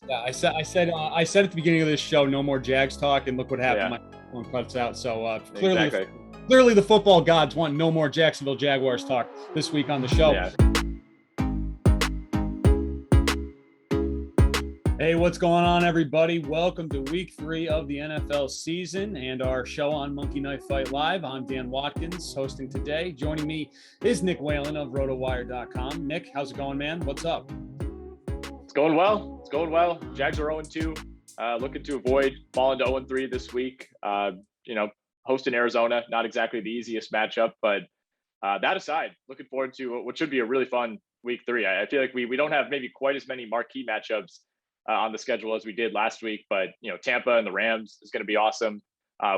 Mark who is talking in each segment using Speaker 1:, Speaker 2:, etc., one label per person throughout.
Speaker 1: Yeah, I said at the beginning of this show, no more Jags talk, and look what happened.
Speaker 2: Yeah,
Speaker 1: My phone cuts out. So clearly,
Speaker 2: exactly.
Speaker 1: clearly, the football gods want no more Jacksonville Jaguars talk this week on the show.
Speaker 2: Yeah.
Speaker 1: Hey, what's going on, everybody? Welcome to week 3 of the NFL season and our show on Monkey Knife Fight Live. I'm Dan Watkins, hosting today. Joining me is Nick Whalen of Rotowire.com. Nick, how's it going, man? What's up?
Speaker 2: It's going well. It's going well. Jags are 0-2. Looking to avoid falling to 0-3 this week. Hosting Arizona, not exactly the easiest matchup, but that aside, looking forward to what should be a really fun week 3. I feel like we don't have maybe quite as many marquee matchups on the schedule as we did last week, but Tampa and the Rams is going to be awesome.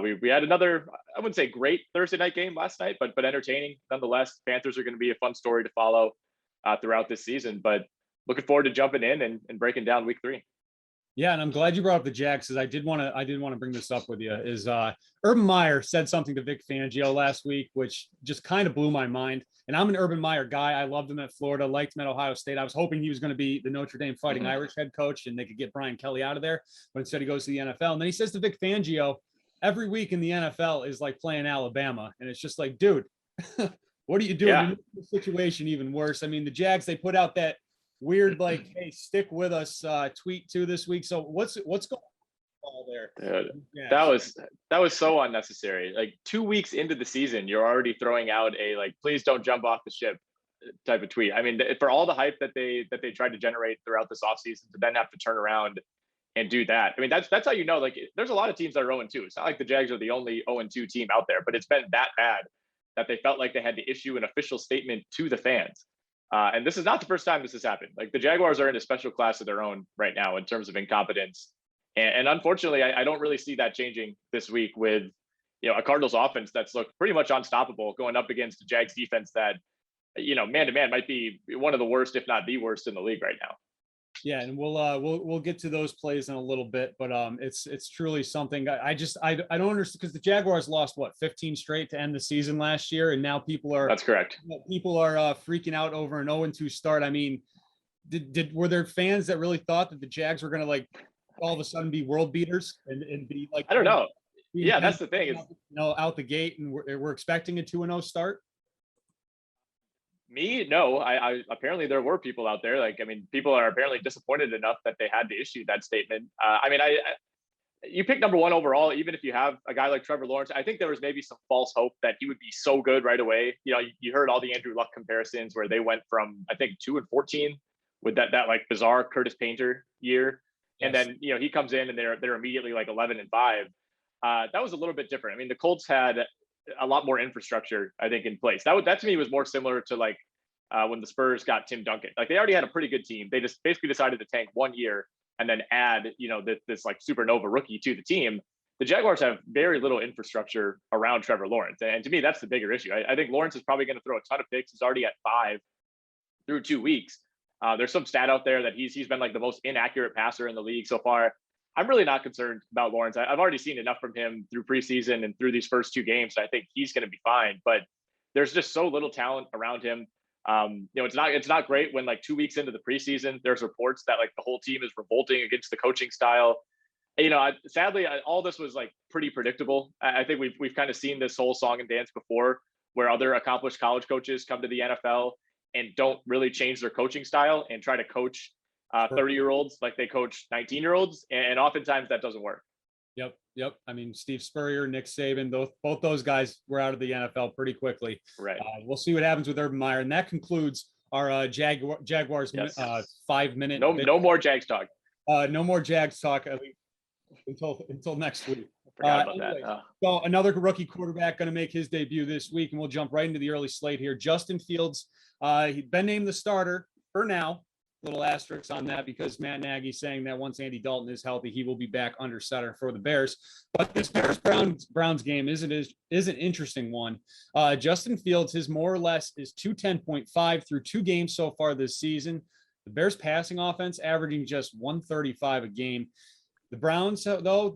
Speaker 2: We had another, I wouldn't say great Thursday night game last night, but entertaining nonetheless. Panthers are going to be a fun story to follow throughout this season, but looking forward to jumping in and breaking down week 3.
Speaker 1: Yeah, and I'm glad you brought up the Jags because I did want to bring this up with you. Urban Meyer said something to Vic Fangio last week, which just kind of blew my mind. And I'm an Urban Meyer guy. I loved him at Florida, liked him at Ohio State. I was hoping he was going to be the Notre Dame Fighting Irish head coach and they could get Brian Kelly out of there. But instead he goes to the NFL. And then he says to Vic Fangio, every week in the NFL is like playing Alabama. And it's just like, dude, what are you doing?
Speaker 2: Yeah.
Speaker 1: The situation even worse. I mean, the Jags, they put out that weird, like, hey, stick with us tweet too this week. So what's going on there?
Speaker 2: Dude, that was so unnecessary. Like 2 weeks into the season, you're already throwing out a like, please don't jump off the ship type of tweet. I mean, for all the hype that they tried to generate throughout this offseason to then have to turn around and do that. I mean, that's how like there's a lot of teams that are 0-2. It's not like the Jags are the only 0-2 team out there, but it's been that bad that they felt like they had to issue an official statement to the fans. And this is not the first time this has happened. Like the Jaguars are in a special class of their own right now in terms of incompetence. And unfortunately, I don't really see that changing this week with, a Cardinals offense that's looked pretty much unstoppable going up against a Jags defense that, man to man might be one of the worst, if not the worst in the league right now.
Speaker 1: Yeah, and we'll get to those plays in a little bit, but it's truly something. I don't understand because the Jaguars lost 15 straight to end the season last year, and now
Speaker 2: That's correct.
Speaker 1: People are freaking out over an 0-2 start. I mean, were there fans that really thought that the Jags were going to like all of a sudden be world beaters and be like?
Speaker 2: I don't know. Yeah, that's the thing.
Speaker 1: Out the gate, and we're expecting a 2-0 start.
Speaker 2: Me, no. I apparently there were people out there. Like, I mean, people are apparently disappointed enough that they had to issue that statement. You pick number 1 overall, even if you have a guy like Trevor Lawrence. I think there was maybe some false hope that he would be so good right away. You heard all the Andrew Luck comparisons where they went from I think 2-14 with that like bizarre Curtis Painter year, yes. And then he comes in and they're immediately like 11-5. That was a little bit different. I mean, the Colts had a lot more infrastructure, I think, in place. That to me was more similar to like when the Spurs got Tim Duncan. Like they already had a pretty good team. They just basically decided to tank 1 year and then add, this like supernova rookie to the team. The Jaguars have very little infrastructure around Trevor Lawrence. And to me, that's the bigger issue. I think Lawrence is probably going to throw a ton of picks. He's already at 5 through 2 weeks. There's some stat out there that he's been like the most inaccurate passer in the league so far. I'm really not concerned about Lawrence. I've already seen enough from him through preseason and through these first 2 games. I think he's going to be fine, but there's just so little talent around him. It's not great when like 2 weeks into the preseason, there's reports that like the whole team is revolting against the coaching style. Sadly, all this was like pretty predictable. I think we've kind of seen this whole song and dance before where other accomplished college coaches come to the NFL and don't really change their coaching style and try to coach 30-year-olds like they coach 19-year-olds, and oftentimes that doesn't work.
Speaker 1: Yep. I mean, Steve Spurrier, Nick Saban, both those guys were out of the NFL pretty quickly.
Speaker 2: Right.
Speaker 1: We'll see what happens with Urban Meyer, and that concludes our Jaguars 5-minute.
Speaker 2: No more Jags talk.
Speaker 1: No more Jags talk until next week.
Speaker 2: Forgot about that.
Speaker 1: So another rookie quarterback going to make his debut this week, and we'll jump right into the early slate here. Justin Fields, he'd been named the starter for now. Little asterisk on that because Matt Nagy's saying that once Andy Dalton is healthy, he will be back under center for the Bears. But this Bears-Browns game is an interesting one. Justin Fields, his more or less is 210.5 through 2 games so far this season. The Bears passing offense averaging just 135 a game. The Browns, though,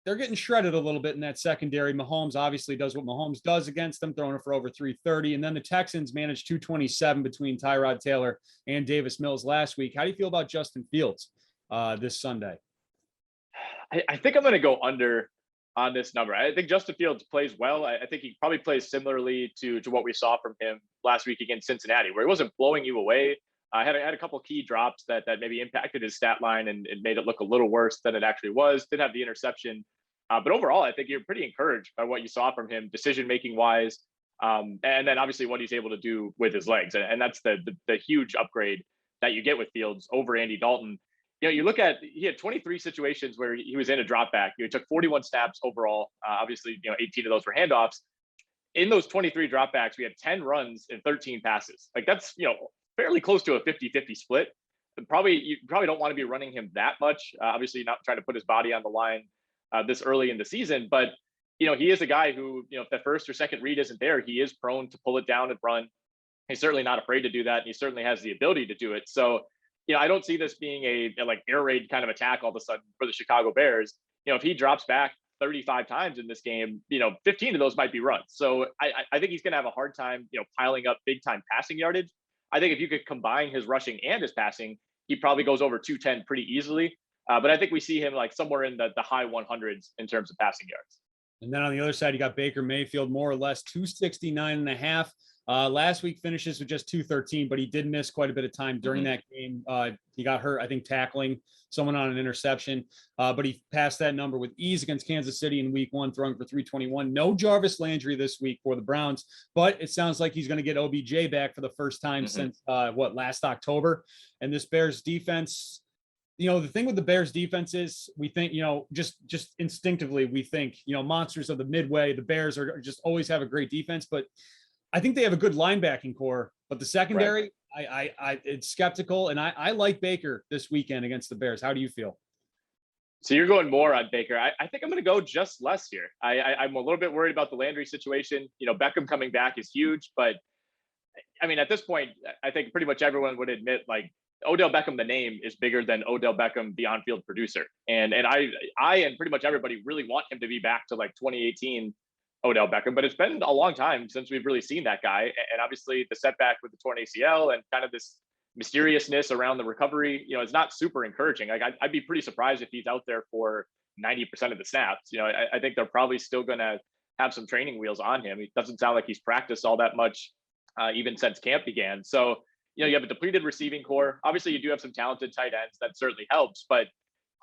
Speaker 1: they're getting shredded a little bit in that secondary. Mahomes obviously does what Mahomes does against them, throwing it for over 330. And then the Texans managed 227 between Tyrod Taylor and Davis Mills last week. How do you feel about Justin Fields? this Sunday?
Speaker 2: I think I'm going to go under on this number. I think Justin Fields plays well. I think he probably plays similarly to what we saw from him last week against Cincinnati, where he wasn't blowing you away. I had a couple key drops that maybe impacted his stat line and made it look a little worse than it actually was. Did have the interception, but overall, I think you're pretty encouraged by what you saw from him, decision making wise, and then obviously what he's able to do with his legs, and that's the huge upgrade that you get with Fields over Andy Dalton. You look at, he had 23 situations where he was in a drop back. He took 41 snaps overall. Obviously, 18 of those were handoffs. In those 23 dropbacks, we had 10 runs and 13 passes. Like that's, fairly close to a 50-50 split. You probably don't want to be running him that much. Obviously, not trying to put his body on the line this early in the season, but he is a guy who, if the first or second read isn't there, he is prone to pull it down and run. He's certainly not afraid to do that, and he certainly has the ability to do it. So, I don't see this being a like air raid kind of attack all of a sudden for the Chicago Bears. If he drops back 35 times in this game, 15 of those might be runs. So I think he's going to have a hard time, piling up big time passing yardage. I think if you could combine his rushing and his passing, he probably goes over 210 pretty easily. But I think we see him like somewhere in the high 100s in terms of passing yards.
Speaker 1: And then on the other side, you got Baker Mayfield, more or less 269.5. Last week finishes with just 213, but he did miss quite a bit of time during that game. He got hurt, I think, tackling someone on an interception, but he passed that number with ease against Kansas City in week 1, throwing for 321. No Jarvis Landry this week for the Browns, but it sounds like he's going to get OBJ back for the first time since last October. And this Bears defense, the thing with the Bears defense is we think, just instinctively, we think, monsters of the Midway, the Bears are just always have a great defense, but I think they have a good linebacking core, but the secondary, right. It's skeptical. And I like Baker this weekend against the Bears. How do you feel?
Speaker 2: So you're going more on Baker. I think I'm going to go just less here. I'm a little bit worried about the Landry situation. Beckham coming back is huge, but I mean, at this point, I think pretty much everyone would admit like Odell Beckham, the name, is bigger than Odell Beckham, the on-field producer. And I and pretty much everybody really want him to be back to like 2018 Odell Beckham, but it's been a long time since we've really seen that guy. And obviously the setback with the torn ACL and kind of this mysteriousness around the recovery, is not super encouraging. Like I'd be pretty surprised if he's out there for 90% of the snaps. I think they're probably still going to have some training wheels on him. It doesn't sound like he's practiced all that much, even since camp began. So, you have a depleted receiving core. Obviously you do have some talented tight ends. That certainly helps, but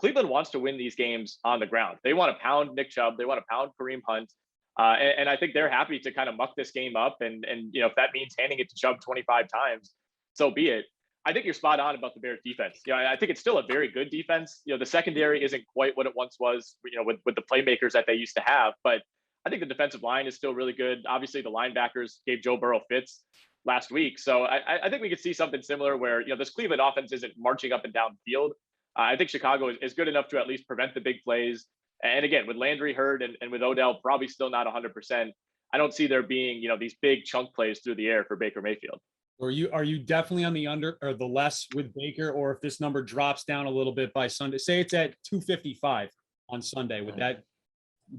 Speaker 2: Cleveland wants to win these games on the ground. They want to pound Nick Chubb. They want to pound Kareem Hunt. And I think they're happy to kind of muck this game up. And if that means handing it to Chubb 25 times, so be it. I think you're spot on about the Bears defense. I think it's still a very good defense. The secondary isn't quite what it once was, with the playmakers that they used to have. But I think the defensive line is still really good. Obviously, the linebackers gave Joe Burrow fits last week. So I think we could see something similar where, this Cleveland offense isn't marching up and down the field. I think Chicago is good enough to at least prevent the big plays. And again, with Landry hurt and with Odell probably still not 100%, I don't see there being, these big chunk plays through the air for Baker Mayfield.
Speaker 1: Are you definitely on the under or the less with Baker, or if this number drops down a little bit by Sunday, say it's at 255 on Sunday, would that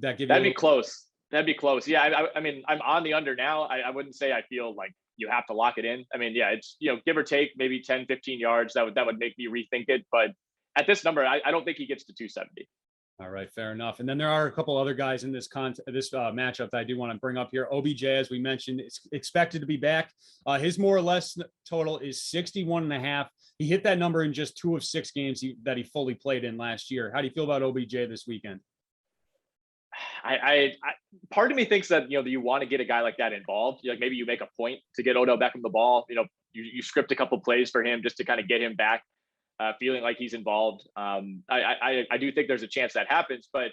Speaker 1: give you?
Speaker 2: That'd be close. That'd be close. Yeah. I mean, I'm on the under now. I wouldn't say I feel like you have to lock it in. I mean, yeah, it's, give or take maybe 10, 15 yards. That would make me rethink it. But at this number, I don't think he gets to 270.
Speaker 1: All right, fair enough. And then there are a couple other guys in this matchup that I do want to bring up here. OBJ, as we mentioned, is expected to be back. His more or less total is 61.5. He hit that number in just 2 of 6 games that he fully played in last year. How do you feel about OBJ this weekend?
Speaker 2: I part of me thinks that you want to get a guy like that involved. Like maybe you make a point to get Odell Beckham the ball. You script a couple plays for him just to kind of get him back. Feeling like he's involved. I do think there's a chance that happens, but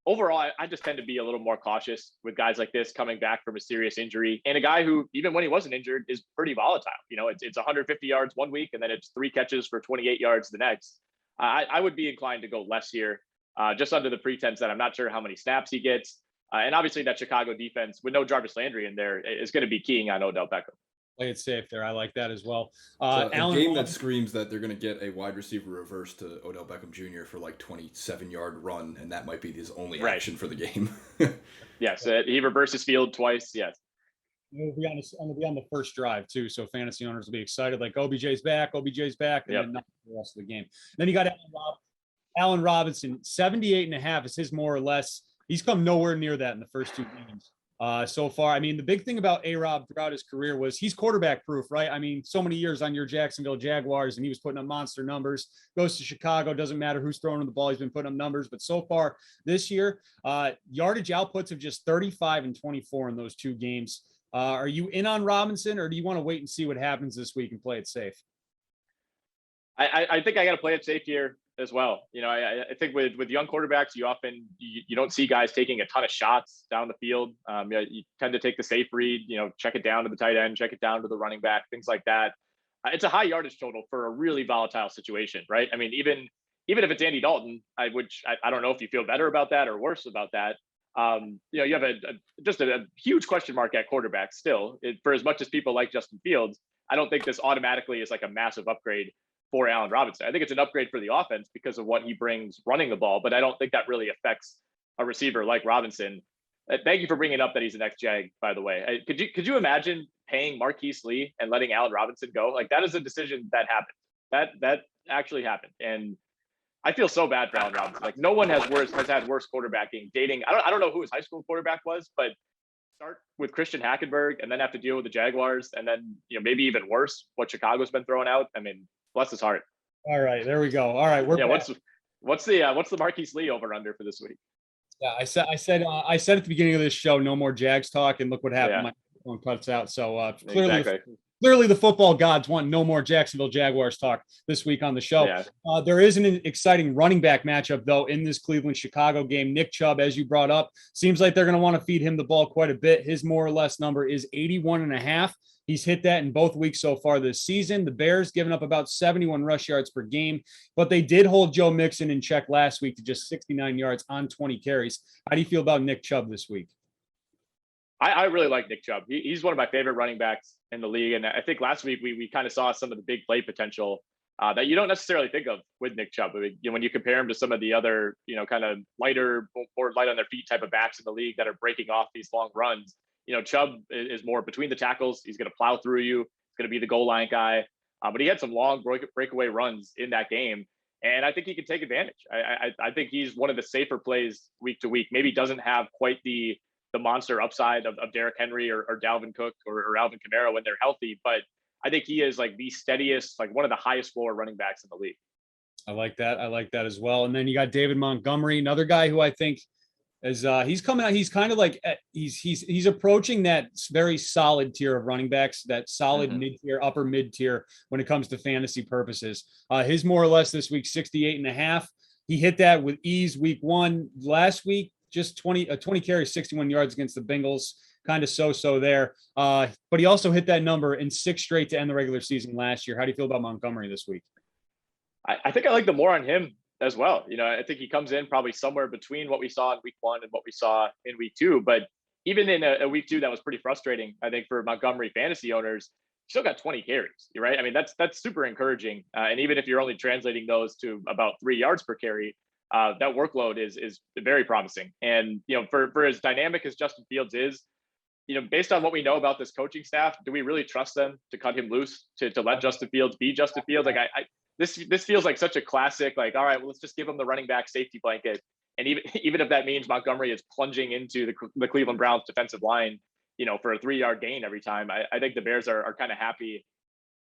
Speaker 2: overall, I just tend to be a little more cautious with guys like this coming back from a serious injury, and a guy who, even when he wasn't injured, is pretty volatile. It's 150 yards one week, and then it's 3 catches for 28 yards the next. I would be inclined to go less here, just under the pretense that I'm not sure how many snaps he gets, and obviously that Chicago defense with no Jarvis Landry in there is going to be keying on Odell Beckham.
Speaker 1: Play it safe there. I like that as well.
Speaker 3: A game that screams that they're going to get a wide receiver reverse to Odell Beckham Jr. for like 27-yard run, and that might be his only action for the game.
Speaker 2: Yes, he reverses field twice. Yes.
Speaker 1: It'll be on the first drive too, so fantasy owners will be excited. Like OBJ's back, and then not the rest of the game. Then you got Allen Robinson, 78.5 is his more or less. He's come nowhere near that in the first 2 games. So far. I mean, the big thing about A-Rob throughout his career was he's quarterback proof, right? I mean, so many years on your Jacksonville Jaguars, and he was putting up monster numbers. Goes to Chicago, doesn't matter who's throwing him the ball, he's been putting up numbers. But so far this year, yardage outputs of just 35 and 24 in those 2 games. Are you in on Robinson, or do you want to wait and see what happens this week and play it safe?
Speaker 2: I think I got to play it safe here as well. I think with young quarterbacks, you often you don't see guys taking a ton of shots down the field. You tend to take the safe read, check it down to the tight end, check it down to the running back, things like that. It's a high yardage total for a really volatile situation, right? I mean, even if it's Andy Dalton, I don't know if you feel better about that or worse about that. You have just a huge question mark at quarterback still. For as much as people like Justin Fields, I don't think this automatically is like a massive upgrade for Allen Robinson. I think it's an upgrade for the offense because of what he brings running the ball, but I don't think that really affects a receiver like Robinson. Thank you for bringing up that he's an ex-Jag, by the way. Could you imagine paying Marquise Lee and letting Allen Robinson go? Like, that is a decision that happened. That actually happened. And I feel so bad for Allen Robinson. Like, no one has had worse quarterbacking dating. I don't know who his high school quarterback was, but start with Christian Hackenberg and then have to deal with the Jaguars, and then maybe even worse what Chicago's been throwing out. I mean, bless his heart.
Speaker 1: All right, there we go. All right,
Speaker 2: what's the Marquise Lee over under for this week?
Speaker 1: Yeah, I said at the beginning of this show, no more Jags talk, and look what happened. My phone cuts out. So clearly the football gods want no more Jacksonville Jaguars talk this week on the show. Yeah. There is an exciting running back matchup though in this Cleveland-Chicago game. Nick Chubb, as you brought up, seems like they're going to want to feed him the ball quite a bit. His more or less number is 81.5. He's hit that in both weeks so far this season. The Bears giving up about 71 rush yards per game, but they did hold Joe Mixon in check last week to just 69 yards on 20 carries. How do you feel about Nick Chubb this week?
Speaker 2: I really like Nick Chubb. He's one of my favorite running backs in the league. And I think last week we kind of saw some of the big play potential that you don't necessarily think of with Nick Chubb. I mean, when you compare him to some of the other, kind of lighter, more light on their feet type of backs in the league that are breaking off these long runs, Chubb is more between the tackles. He's going to plow through you. He's going to be the goal line guy. But he had some long breakaway runs in that game. And I think he can take advantage. I think he's one of the safer plays week to week. Maybe doesn't have quite the monster upside of Derrick Henry or Dalvin Cook or Alvin Kamara when they're healthy. But I think he is like the steadiest, like one of the highest floor running backs in the league.
Speaker 1: I like that as well. And then you got David Montgomery, another guy who I think is he's coming out. He's kind of like he's approaching that very solid tier of running backs, that solid mid-tier, upper mid-tier when it comes to fantasy purposes. His more or less this week, 68.5. He hit that with ease week 1. Last week, just 20 carries, 61 yards against the Bengals. Kind of so there. But he also hit that number in 6 straight to end the regular season last year. How do you feel about Montgomery this week?
Speaker 2: I think I like the more on him as well. I think he comes in probably somewhere between what we saw in week 1 and what we saw in week 2. But even in a week 2 that was pretty frustrating, I think, for Montgomery fantasy owners, still got 20 carries, right? I mean, that's super encouraging. And even if you're only translating those to about 3 yards per carry, that workload is very promising. And, for as dynamic as Justin Fields is, based on what we know about this coaching staff, do we really trust them to cut him loose, to let Justin Fields be Justin Fields? Like this feels like such a classic, like, all right, well, let's just give him the running back safety blanket. And even if that means Montgomery is plunging into the Cleveland Browns defensive line, for a 3-yard gain every time, I think the Bears are kind of happy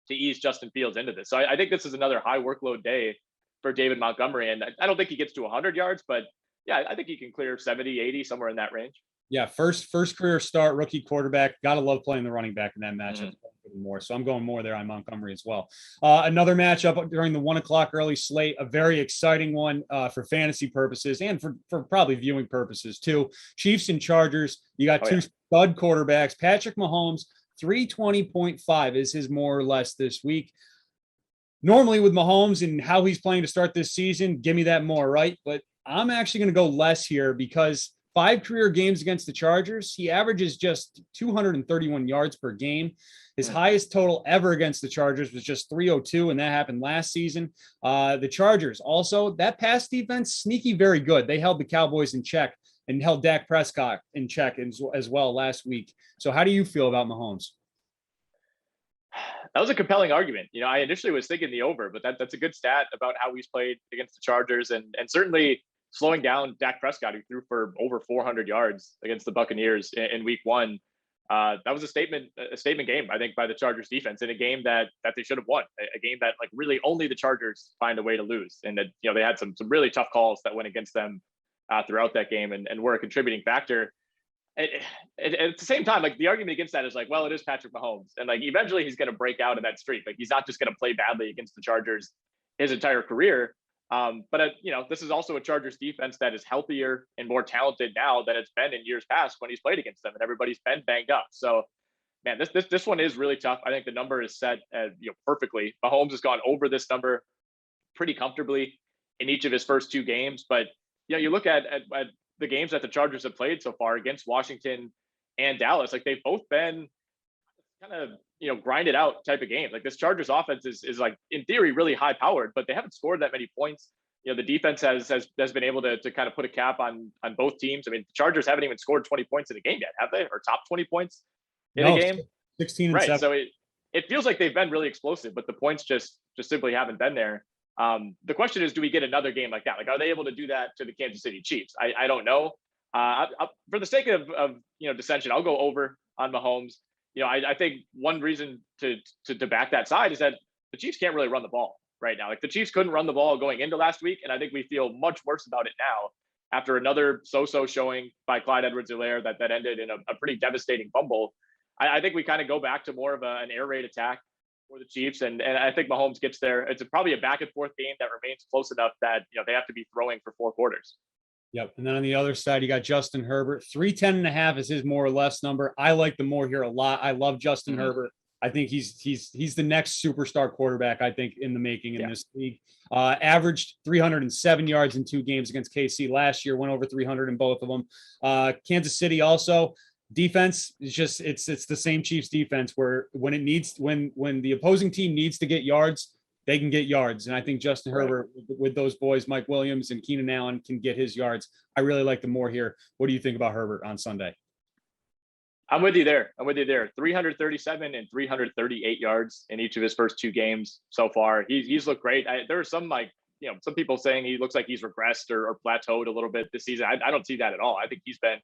Speaker 2: to ease Justin Fields into this. So I think this is another high workload day for David Montgomery. And I don't think he gets to 100 yards, but yeah, I think he can clear 70, 80, somewhere in that range.
Speaker 1: Yeah, first career start, rookie quarterback. Gotta love playing the running back in that matchup more. So I'm going more there on Montgomery as well. Another matchup during the 1:00 early slate, a very exciting one for fantasy purposes and for probably viewing purposes too. Chiefs and Chargers. You got two stud quarterbacks. Patrick Mahomes, 320.5 is his more or less this week. Normally with Mahomes and how he's playing to start this season, give me that more, right? But I'm actually going to go less here because 5 career games against the Chargers, he averages just 231 yards per game. His highest total ever against the Chargers was just 302, and that happened last season. The Chargers also, that pass defense, sneaky very good. They held the Cowboys in check and held Dak Prescott in check as well last week. So how do you feel about Mahomes?
Speaker 2: That was a compelling argument. I initially was thinking the over, but that's a good stat about how he's played against the Chargers, and certainly slowing down Dak Prescott, who threw for over 400 yards against the Buccaneers in Week 1. That was a statement game, I think, by the Chargers defense in a game that they should have won, a game that like really only the Chargers find a way to lose, and that they had some really tough calls that went against them throughout that game, and were a contributing factor. At the same time, like the argument against that is like, well, it is Patrick Mahomes, and like eventually he's going to break out of that streak. Like he's not just going to play badly against the Chargers his entire career. But this is also a Chargers defense that is healthier and more talented now than it's been in years past when he's played against them, and everybody's been banged up. So, man, this one is really tough. I think the number is set perfectly. Mahomes has gone over this number pretty comfortably in each of his first 2 games, but you look at the games that the Chargers have played so far against Washington and Dallas, like they've both been kind of grinded out type of games. Like this Chargers offense is like in theory really high powered, but they haven't scored that many points. The defense has been able to kind of put a cap on both teams. I mean, the Chargers haven't even scored 20 points in a game yet, have they? Or top 20 points in a game?
Speaker 1: 16 and
Speaker 2: right.
Speaker 1: 7.
Speaker 2: So it feels like they've been really explosive, but the points just simply haven't been there. The question is, do we get another game like that? Like, are they able to do that to the Kansas City Chiefs? I don't know. For the sake of dissension, I'll go over on Mahomes. I think one reason to back that side is that the Chiefs can't really run the ball right now. Like the Chiefs couldn't run the ball going into last week, and I think we feel much worse about it now after another so-so showing by Clyde Edwards-Helaire that ended in a pretty devastating fumble. I think we kind of go back to more of an air raid attack for the Chiefs, and I think Mahomes gets there. It's probably a back and forth game that remains close enough that they have to be throwing for 4 quarters.
Speaker 1: Yep. And then on the other side, you got Justin Herbert. 310.5 is his more or less number. I like the more here a lot. I love Justin Herbert. I think he's the next superstar quarterback, I think, in the making in this league. Averaged 307 yards in 2 games against KC last year, went over 300 in both of them. Kansas City also. Defense is just it's the same Chiefs defense where when the opposing team needs to get yards, they can get yards. And I think Justin Herbert with those boys, Mike Williams and Keenan Allen, can get his yards. I really like the more here. What do you think about Herbert on Sunday?
Speaker 2: I'm with you there. 337 and 338 yards in each of his first 2 games so far. He's looked great. There are some some people saying he looks like he's regressed or plateaued a little bit this season. I don't see that at all. I think he's been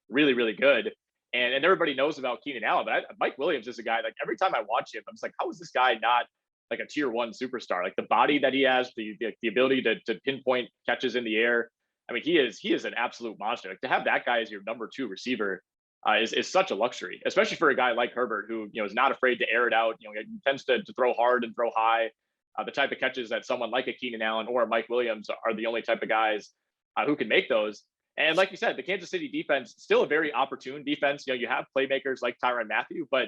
Speaker 2: really, really good. And everybody knows about Keenan Allen, but Mike Williams is a guy, like every time I watch him, I'm just like, how is this guy not like a tier 1 superstar? Like the body that he has, the ability to pinpoint catches in the air. I mean, he is an absolute monster. Like to have that guy as your number 2 receiver is such a luxury, especially for a guy like Herbert, who is not afraid to air it out. He tends to throw hard and throw high. The type of catches that someone like a Keenan Allen or a Mike Williams are the only type of guys who can make those. And like you said, the Kansas City defense, still a very opportune defense. You have playmakers like Tyrann Mathieu, but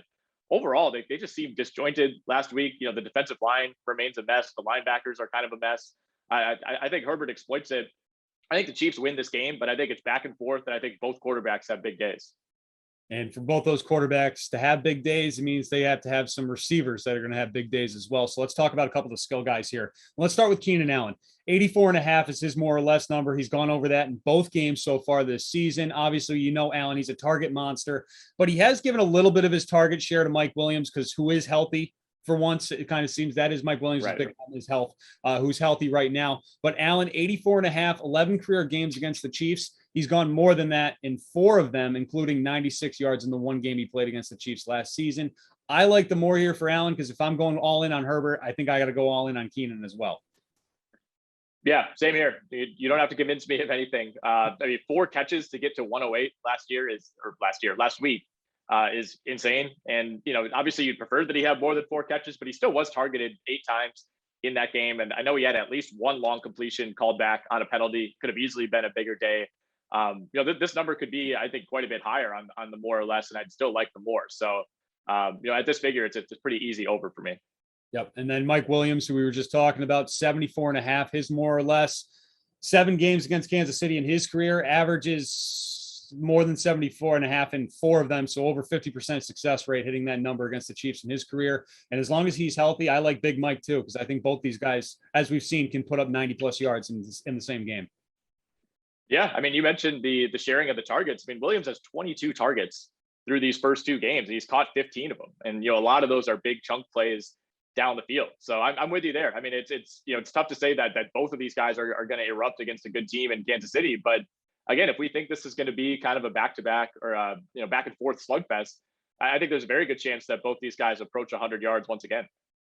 Speaker 2: overall, they just seem disjointed last week. The defensive line remains a mess. The linebackers are kind of a mess. I think Herbert exploits it. I think the Chiefs win this game, but I think it's back and forth, and I think both quarterbacks have big days.
Speaker 1: And for both those quarterbacks to have big days, it means they have to have some receivers that are going to have big days as well. So let's talk about a couple of the skill guys here. Let's start with Keenan Allen. 84.5 is his more or less number. He's gone over that in both games so far this season. Obviously, Allen, he's a target monster, but he has given a little bit of his target share to Mike Williams, because who is healthy for once. It kind of seems that is Mike Williams' big problem, his health, who's healthy right now. But Allen, 84.5, 11 career games against the Chiefs. He's gone more than that in 4 of them, including 96 yards in the 1 game he played against the Chiefs last season. I like the more here for Allen, because if I'm going all in on Herbert, I think I got to go all in on Keenan as well.
Speaker 2: Yeah, same here. You don't have to convince me of anything. 4 catches to get to 108 last week is insane. And, obviously you'd prefer that he have more than 4 catches, but he still was targeted 8 times in that game. And I know he had at least 1 long completion called back on a penalty. Could have easily been a bigger day. This number could be, I think, quite a bit higher on the more or less, and I'd still like the more. So, at this figure, it's pretty easy over for me.
Speaker 1: Yep. And then Mike Williams, who we were just talking about, 74.5, his more or less. 7 games against Kansas City in his career, averages more than 74.5 in 4 of them. So over 50% success rate hitting that number against the Chiefs in his career. And as long as he's healthy, I like Big Mike too, because I think both these guys, as we've seen, can put up 90 plus yards in the same game.
Speaker 2: Yeah, I mean, you mentioned the sharing of the targets. I mean, Williams has 22 targets through these first 2 games. He's caught 15 of them, and a lot of those are big chunk plays down the field. So I'm with you there. I mean, it's tough to say that both of these guys are going to erupt against a good team in Kansas City. But again, if we think this is going to be kind of a back-to-back or back and forth slugfest, I think there's a very good chance that both these guys approach 100 yards once again.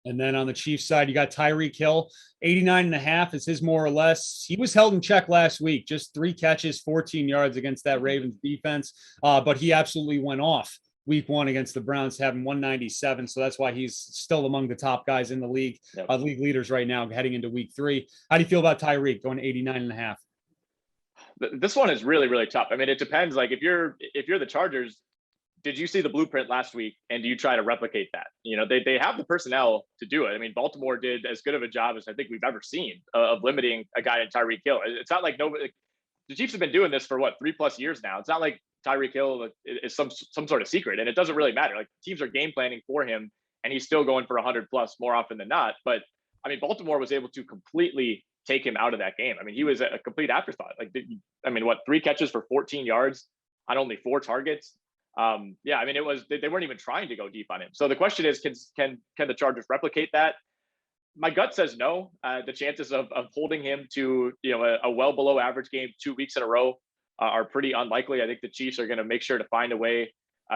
Speaker 1: And then on the Chiefs side, you got Tyreek Hill, 89.5 is his more or less. He was held in check last week, just 3 catches, 14 yards against that Ravens defense. But he absolutely went off week 1 against the Browns, having 197. So that's why he's still among the top guys in the league, league leaders right now heading into week 3. How do you feel about Tyreek going 89.5?
Speaker 2: This one is really, really tough. I mean, it depends. Like if you're the Chargers, did you see the blueprint last week and do you try to replicate that? They have the personnel to do it. I mean, Baltimore did as good of a job as I think we've ever seen of limiting a guy in Tyreek Hill. It's not like the Chiefs have been doing this for 3+ years now. It's not like Tyreek Hill is some sort of secret, and it doesn't really matter. Like teams are game planning for him and he's still going for 100+ more often than not. But I mean, Baltimore was able to completely take him out of that game. I mean, he was a complete afterthought. 3 catches for 14 yards on only 4 targets. I mean, they weren't even trying to go deep on him. So the question is, can the Chargers replicate that? My gut says no. The chances of holding him to a well below average game 2 weeks in a row are pretty unlikely. I think the Chiefs are going to make sure to find a way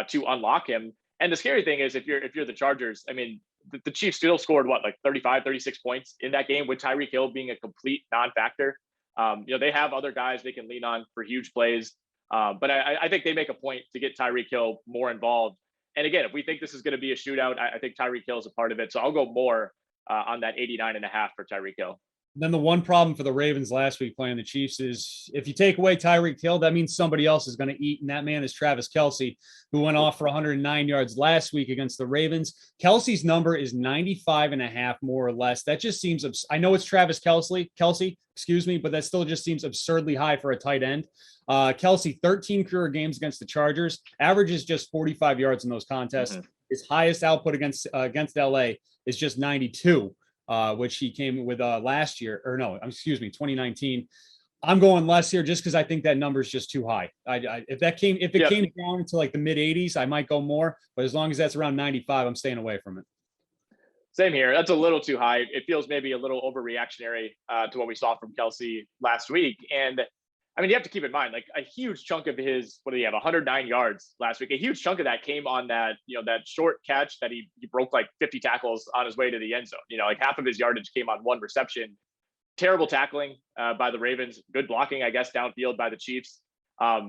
Speaker 2: to unlock him. And the scary thing is, if you're the Chargers, I mean, the Chiefs still scored 35, 36 points in that game with Tyreek Hill being a complete non-factor. They have other guys they can lean on for huge plays. But I think they make a point to get Tyreek Hill more involved. And again, if we think this is going to be a shootout, I think Tyreek Hill is a part of it. So I'll go more on that 89.5 for Tyreek Hill.
Speaker 1: Then the one problem for the Ravens last week playing the Chiefs is if you take away Tyreek Hill, that means somebody else is going to eat. And that man is Travis Kelce, who went off for 109 yards last week against the Ravens. Kelce's number is 95.5, more or less. That just seems, I know it's Travis Kelce, but that still just seems absurdly high for a tight end. Kelce, 13 career games against the Chargers, averages just 45 yards in those contests. Mm-hmm. His highest output against LA is just 92. Which he came with last year, 2019. I'm going less here just because I think that number is just too high. If it came down into the mid 80s, I might go more. But as long as that's around 95, I'm staying away from it.
Speaker 2: Same here. That's a little too high. It feels maybe a little overreactionary to what we saw from Kelce last week. And I mean, you have to keep in mind, a huge chunk of his, 109 yards last week. A huge chunk of that came on that, that short catch that he broke 50 tackles on his way to the end zone. Half of his yardage came on one reception. Terrible tackling by the Ravens. Good blocking, I guess, downfield by the Chiefs. I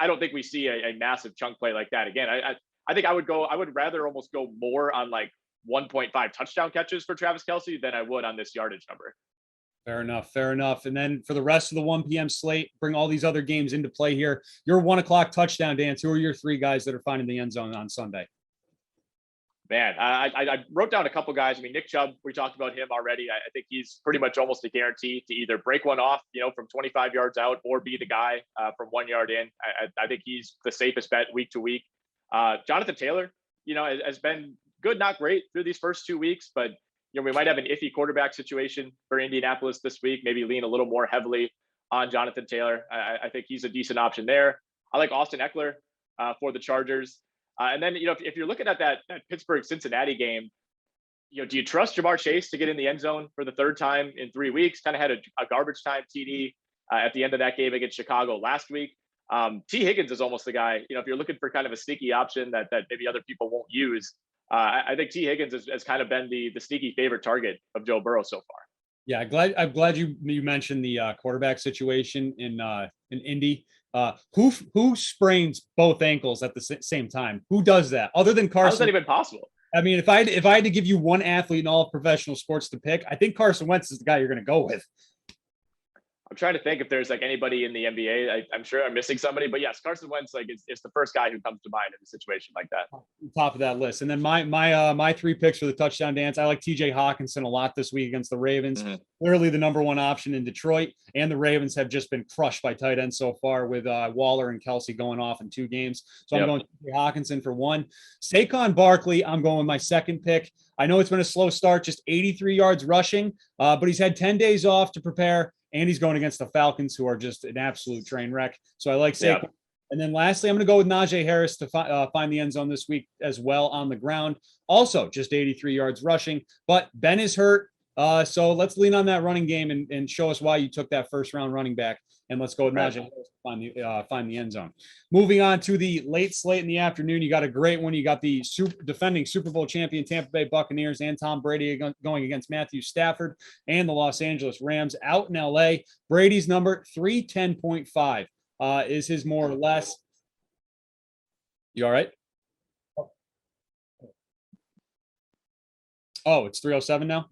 Speaker 2: don't think we see a massive chunk play like that again. I think I would rather almost go more on 1.5 touchdown catches for Travis Kelce than I would on this yardage number.
Speaker 1: Fair enough. And then for the rest of the 1 p.m. slate, bring all these other games into play here. Your 1 o'clock touchdown dance. Who are your 3 guys that are finding the end zone on Sunday?
Speaker 2: Man, I wrote down a couple guys. I mean, Nick Chubb, we talked about him already. I think he's pretty much almost a guarantee to either break one off, from 25 yards out or be the guy from 1 yard in. I think he's the safest bet week to week. Jonathan Taylor, has been good, not great through these first 2 weeks, but we might have an iffy quarterback situation for Indianapolis this week, maybe lean a little more heavily on Jonathan Taylor. I think he's a decent option there. I like Austin Eckler for the Chargers. And then, if you're looking at that Pittsburgh-Cincinnati game, do you trust Jamar Chase to get in the end zone for the 3rd time in 3 weeks? Kind of had a garbage time TD at the end of that game against Chicago last week. T. Higgins is almost the guy, if you're looking for kind of a sneaky option that maybe other people won't use. I think T. Higgins has kind of been the sneaky favorite target of Joe Burrow so far.
Speaker 1: Yeah, I'm glad you mentioned the quarterback situation in Indy. Who sprains both ankles at the same time? Who does that other than Carson?
Speaker 2: How is that even possible?
Speaker 1: I mean, if I had to give you one athlete in all of professional sports to pick, I think Carson Wentz is the guy you're going to go with.
Speaker 2: I'm trying to think if there's anybody in the NBA. I'm sure I'm missing somebody, but yes, Carson Wentz is the first guy who comes to mind in a situation like that.
Speaker 1: Top of that list. And then my 3 picks for the touchdown dance. I like TJ Hawkinson a lot this week against the Ravens. Mm-hmm. Clearly the number 1 option in Detroit, and the Ravens have just been crushed by tight ends so far with Waller and Kelce going off in 2 games. So I'm going TJ Hawkinson for 1. Saquon Barkley, I'm going with my 2nd pick. I know it's been a slow start, just 83 yards rushing, but he's had 10 days off to prepare. and he's going against the Falcons, who are just an absolute train wreck. So I like Saquon.
Speaker 2: Yeah.
Speaker 1: And then lastly, I'm going to go with Najee Harris to find the end zone this week as well on the ground. Also, just 83 yards rushing, but Ben is hurt. So let's lean on that running game and show us why you took that first round running back. And let's go with Najee Harris to find the end zone. Moving on to the late slate in the afternoon, you got a great one. You got the defending Super Bowl champion Tampa Bay Buccaneers and Tom Brady going against Matthew Stafford and the Los Angeles Rams out in LA. Brady's number 310.5 is his more or less. You all right? Oh, it's 307 now.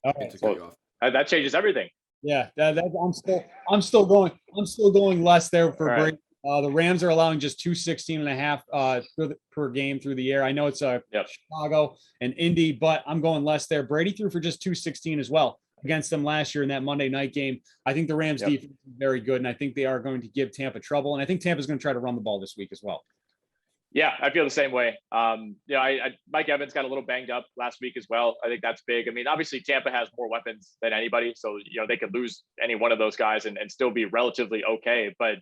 Speaker 3: Okay.
Speaker 2: Well, that changes everything.
Speaker 1: Yeah, I'm still going less there for Brady. The Rams are allowing just 216.5 per game through the air. I know it's Chicago and Indy, but I'm going less there. Brady threw for just 216 as well against them last year in that Monday night game. I think the Rams defense is very good, and I think they are going to give Tampa trouble. And I think Tampa's going to try to run the ball this week as well.
Speaker 2: Yeah, I feel the same way. Mike Evans got a little banged up last week as well. I think that's big. I mean, obviously Tampa has more weapons than anybody, so they could lose any one of those guys and still be relatively okay. But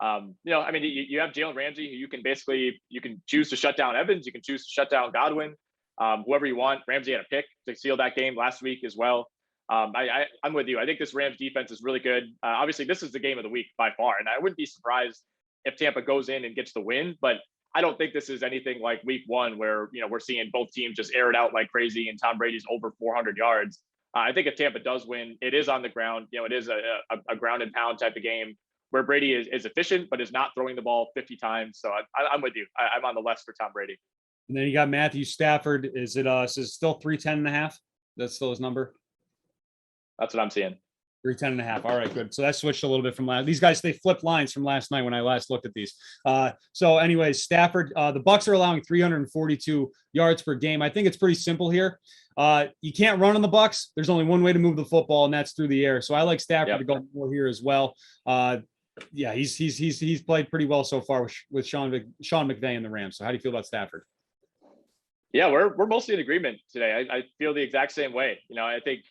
Speaker 2: you have Jalen Ramsey, who you can choose to shut down Evans, you can choose to shut down Godwin, whoever you want. Ramsey had a pick to seal that game last week as well. I'm with you. I think this Rams defense is really good. Obviously, this is the game of the week by far, and I wouldn't be surprised if Tampa goes in and gets the win, but I don't think this is anything like week one where, we're seeing both teams just air it out like crazy and Tom Brady's over 400 yards. I think if Tampa does win, it is on the ground. It is a ground and pound type of game where Brady is efficient, but is not throwing the ball 50 times. So I'm with you. I'm on the left for Tom Brady.
Speaker 1: And then you got Matthew Stafford. Is it still 310.5? That's still his number?
Speaker 2: That's what I'm seeing.
Speaker 1: 310.5. All right, good. So that switched a little bit from last. These guys, they flipped lines from last night when I last looked at these. So anyways, Stafford, the Bucs are allowing 342 yards per game. I think it's pretty simple here. You can't run on the Bucs. There's only one way to move the football, and that's through the air. So I like Stafford to go more here as well. He's played pretty well so far with Sean McVay and the Rams. So how do you feel about Stafford?
Speaker 2: Yeah, we're mostly in agreement today. I feel the exact same way. I think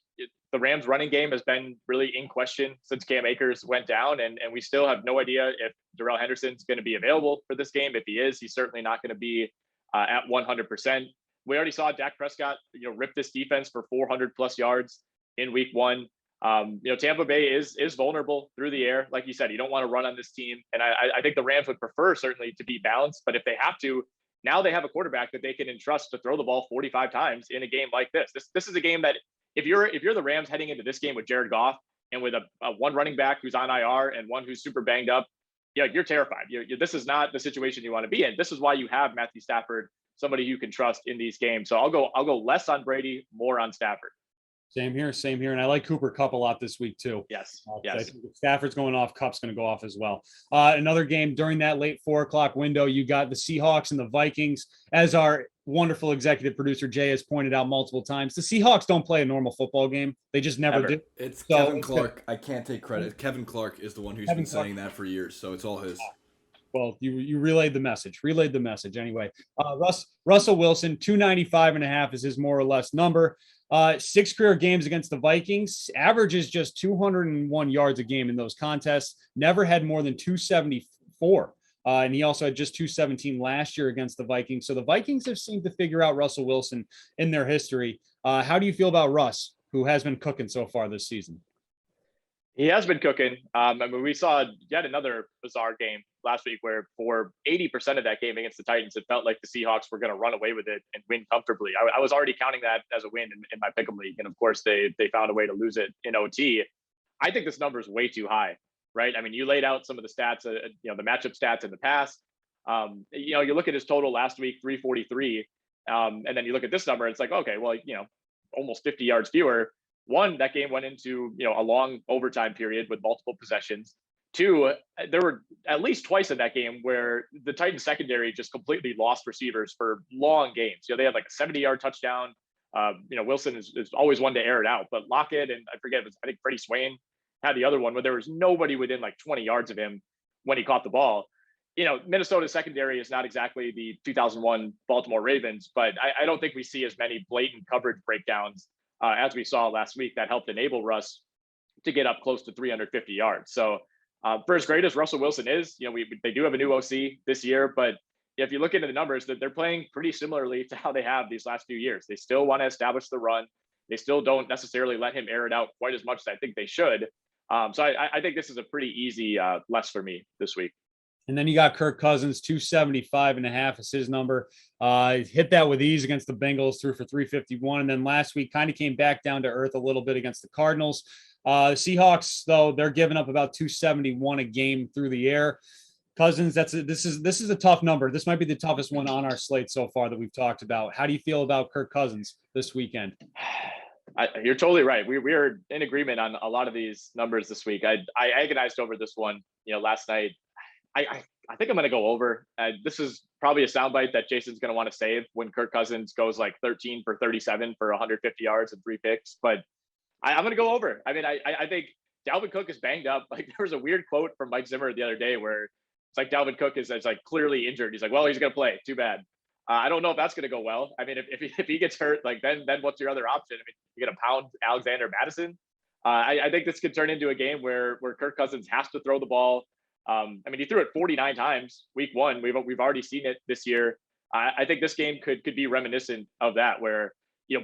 Speaker 2: the Rams running game has been really in question since Cam Akers went down, and we still have no idea if Darrell Henderson's going to be available for this game. If he is, he's certainly not going to be at 100%. We already saw Dak Prescott, rip this defense for 400 plus yards in week one. Tampa Bay is vulnerable through the air. Like you said, you don't want to run on this team. And I think the Rams would prefer certainly to be balanced, but if they have to, now they have a quarterback that they can entrust to throw the ball 45 times in a game like this. This is a game that if you're the Rams heading into this game with Jared Goff and with a one running back who's on IR and one who's super banged up, you're terrified. This is not the situation you want to be in. This is why you have Matthew Stafford, somebody you can trust in these games. So I'll go less on Brady, more on Stafford.
Speaker 1: Same here. And I like Cooper Kupp a lot this week too.
Speaker 2: Yes.
Speaker 1: I think if Stafford's going off, Kupp's going to go off as well. Another game during that late 4:00 window, you got the Seahawks and the Vikings. As our wonderful executive producer Jay has pointed out multiple times, the Seahawks don't play a normal football game. They just never do.
Speaker 3: It's Kevin Clark. I can't take credit. Kevin Clark is the one who's been saying that for years, so it's all his.
Speaker 1: Well, you relayed the message anyway. Russell Wilson, 295.5 is his more or less number. 6 career games against the Vikings, averages just 201 yards a game in those contests, never had more than 274. And he also had just 217 last year against the Vikings. So the Vikings have seemed to figure out Russell Wilson in their history. How do you feel about Russ, who has been cooking so far this season?
Speaker 2: He has been cooking. We saw yet another bizarre game last week where for 80% of that game against the Titans, it felt like the Seahawks were going to run away with it and win comfortably. I was already counting that as a win in my pick'em league. And of course they found a way to lose it in OT. I think this number is way too high, right? I mean, you laid out some of the stats, the matchup stats in the past. You look at his total last week, 343. And then you look at this number, it's like, okay, well, almost 50 yards fewer. One, that game went into, a long overtime period with multiple possessions. Two, there were at least twice in that game where the Titans secondary just completely lost receivers for long games. They had like a 70-yard touchdown. Wilson is always one to air it out, but Lockett and I think Freddie Swain had the other one where there was nobody within like 20 yards of him when he caught the ball. Minnesota's secondary is not exactly the 2001 Baltimore Ravens, but I don't think we see as many blatant coverage breakdowns as we saw last week that helped enable Russ to get up close to 350 yards. So for as great as Russell Wilson is, they do have a new OC this year, but if you look into the numbers, that they're playing pretty similarly to how they have these last few years. They still want to establish the run. They still don't necessarily let him air it out quite as much as I think they should. So I think this is a pretty easy less for me this week.
Speaker 1: And then you got Kirk Cousins, 275.5 is his number. Hit that with ease against the Bengals, threw for 351. And then last week kind of came back down to earth a little bit against the Cardinals. The Seahawks, though, they're giving up about 271 a game through the air. Cousins, this is a tough number. This might be the toughest one on our slate so far that we've talked about. How do you feel about Kirk Cousins this weekend?
Speaker 2: You're totally right. We are in agreement on a lot of these numbers this week. I agonized over this one, last night. I think I'm going to go over. This is probably a soundbite that Jason's going to want to save when Kirk Cousins goes like 13 for 37 for 150 yards and 3 picks. But I'm going to go over. I mean, I think Dalvin Cook is banged up. Like there was a weird quote from Mike Zimmer the other day where it's like Dalvin Cook is like clearly injured. He's like, well, he's going to play. Too bad. I don't know if that's going to go well. I mean, if he gets hurt, like then what's your other option? I mean, you're going to pound Alexander Madison. I think this could turn into a game where Kirk Cousins has to throw the ball. I mean, he threw it 49 times week one. We've already seen it this year. I think this game could be reminiscent of that, where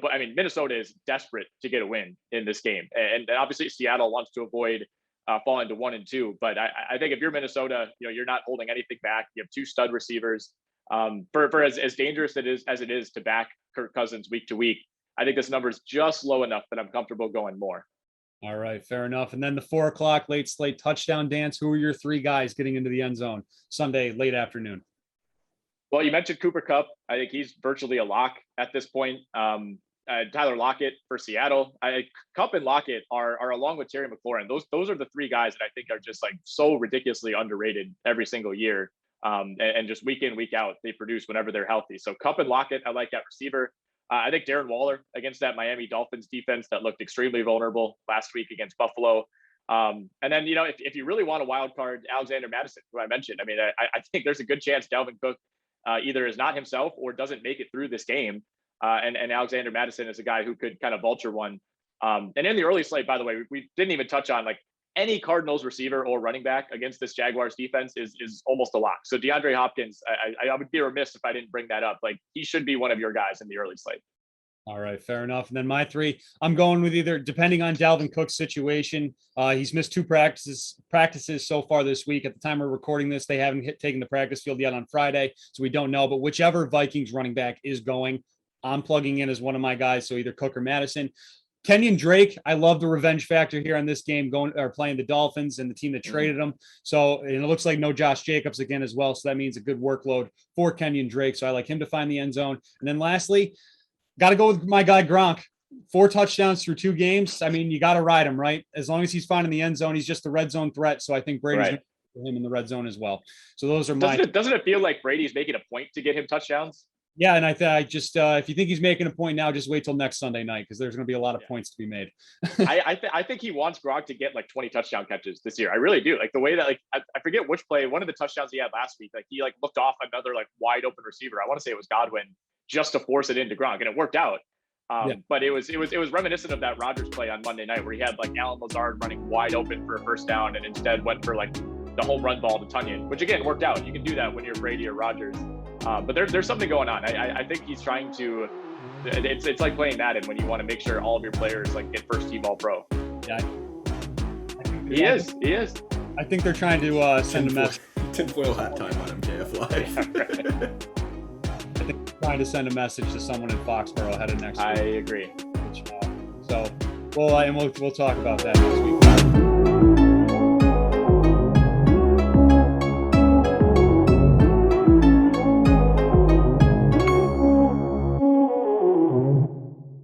Speaker 2: but I mean, Minnesota is desperate to get a win in this game, and obviously Seattle wants to avoid falling to 1-2. But I think if you're Minnesota, you're not holding anything back. You have 2 stud receivers. For as dangerous as it is to back Kirk Cousins week to week, I think this number is just low enough that I'm comfortable going more.
Speaker 1: All right, fair enough. And then the 4:00 late slate touchdown dance. Who are your 3 guys getting into the end zone Sunday late afternoon?
Speaker 2: Well, you mentioned Cooper Kupp. I think he's virtually a lock at this point. Tyler Lockett for Seattle. Kupp and Lockett are along with Terry McLaurin. Those are the 3 guys that I think are just like so ridiculously underrated every single year. And just week in, week out, they produce whenever they're healthy. So Kupp and Lockett, I like at receiver. I think Darren Waller against that Miami Dolphins defense that looked extremely vulnerable last week against Buffalo. And then, if you really want a wild card, Alexander Madison, who I mentioned, I mean, I think there's a good chance Dalvin Cook either is not himself or doesn't make it through this game. And Alexander Madison is a guy who could kind of vulture one. And in the early slate, by the way, we didn't even touch on like any Cardinals receiver or running back against this Jaguars defense is almost a lock. So DeAndre Hopkins, I would be remiss if I didn't bring that up. Like he should be one of your guys in the early slate.
Speaker 1: All right, fair enough. And then my 3, I'm going with either, depending on Dalvin Cook's situation. He's missed 2 practices so far this week. At the time we're recording this, they haven't taken the practice field yet on Friday, so we don't know. But whichever Vikings running back is going, I'm plugging in as one of my guys. So either Cook or Madison. Kenyon Drake, I love the revenge factor here on this game, playing the Dolphins and the team that traded him. So and it looks like no Josh Jacobs again as well. So that means a good workload for Kenyon Drake. So I like him to find the end zone. And then lastly, got to go with my guy Gronk. 4 touchdowns through 2 games. I mean, you got to ride him, right? As long as he's finding the end zone, he's just the red zone threat. So I think Brady's going to put him in the red zone as well. So those are my.
Speaker 2: Doesn't it feel like Brady's making a point to get him touchdowns?
Speaker 1: Yeah, and I just if you think he's making a point now, just wait till next Sunday night because there's going to be a lot of points to be made.
Speaker 2: I think he wants Gronk to get like 20 touchdown catches this year. I really do. Like the way that I forget which play, one of the touchdowns he had last week, like he looked off another like wide open receiver. I want to say it was Godwin just to force it into Gronk, and it worked out. But it was reminiscent of that Rodgers play on Monday night where he had like Allen Lazard running wide open for a first down and instead went for like the home run ball to Tunyon, which again worked out. You can do that when you're Brady or Rodgers. But there's something going on. I think he's trying to. It's like playing Madden when you want to make sure all of your players like get first team all pro.
Speaker 1: Yeah,
Speaker 2: he is.
Speaker 1: I think they're trying to send a message.
Speaker 3: Tinfoil hat time on MJF Live.
Speaker 1: I think they're trying to send a message to someone in Foxborough ahead of next week.
Speaker 2: I agree.
Speaker 1: So we'll talk about that next week.